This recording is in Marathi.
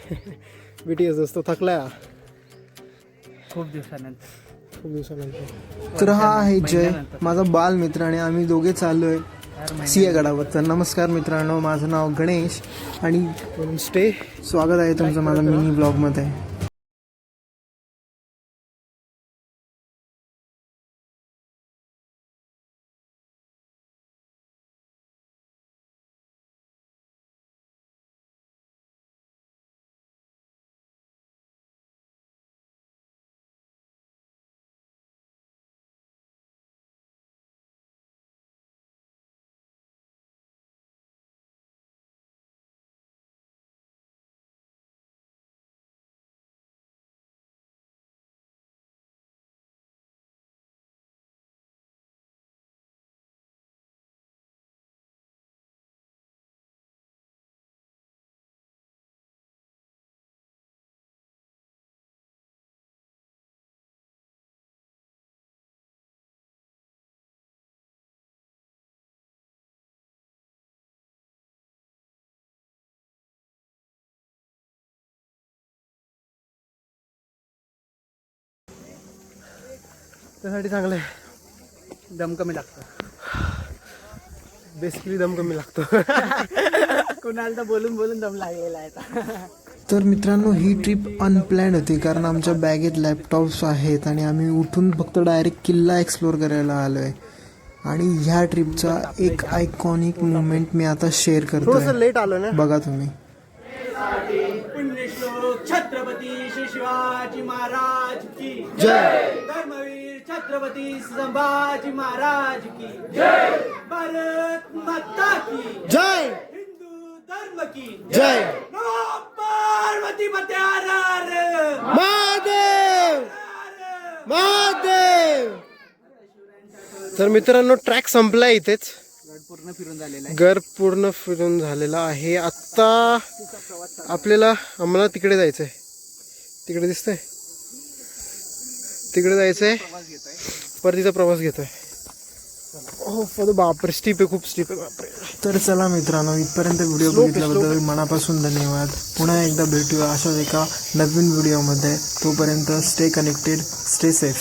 BTS दोस्तो थकलाय खूप दिवसानंतर खूप दिवसानंतर. तर हा आहे जय, माझा बाल मित्र, आणि आम्ही दोघे चाललोय सिंहगडावर. तर नमस्कार मित्रांनो, माझं नाव गणेश आणि स्टे. स्वागत आहे तुमचं माझ्या मिनी ब्लॉगमध्ये. त्यासाठी चांगलं आहे. दम कमी लागतो. बेसिकली दम कमी लागतो. कुणाला तर बोलून बोलून दम लागलेला आहे. तर मित्रांनो, ही ट्रिप अनप्लॅन्ड होती कारण आमच्या बॅगेत लॅपटॉप्स आहेत आणि आम्ही उठून फक्त डायरेक्ट किल्ला एक्सप्लोर करायला आलो आहे. आणि ह्या ट्रिपचा एक आयकॉनिक मुवमेंट मी आता शेअर थोडंसं करतोय, लेट आलो ना. बघा तुम्ही. पुण्यश्लोक छत्रपती श्री शिवाजी महाराज की जय. धर्मवीर छत्रपती संभाजी महाराज की जय. भारत माता की जय. हिंदू धर्म की जय. नमो पार्वती पते हर हर महादेव महादेव. तर मित्रांनो, ट्रॅक संपला इथेच. गड पूर्ण फिरून झालेला आहे. घर पूर्ण फिरून झालेला आहे. आता आम्हाला तिकडे जायचंय. तिकडे दिसतंय, तिकडे जायचंय. परतीचा प्रवास घेतोय. हो बापरे, स्टीप आहे, खूप स्टीप आहे, बापरे. तर चला मित्रांनो, इथपर्यंत व्हिडिओ बघितल्याबद्दल मनापासून धन्यवाद. पुन्हा एकदा भेटूया अशाच एका नवीन व्हिडिओमध्ये. तोपर्यंत स्टे कनेक्टेड, स्टे सेफ.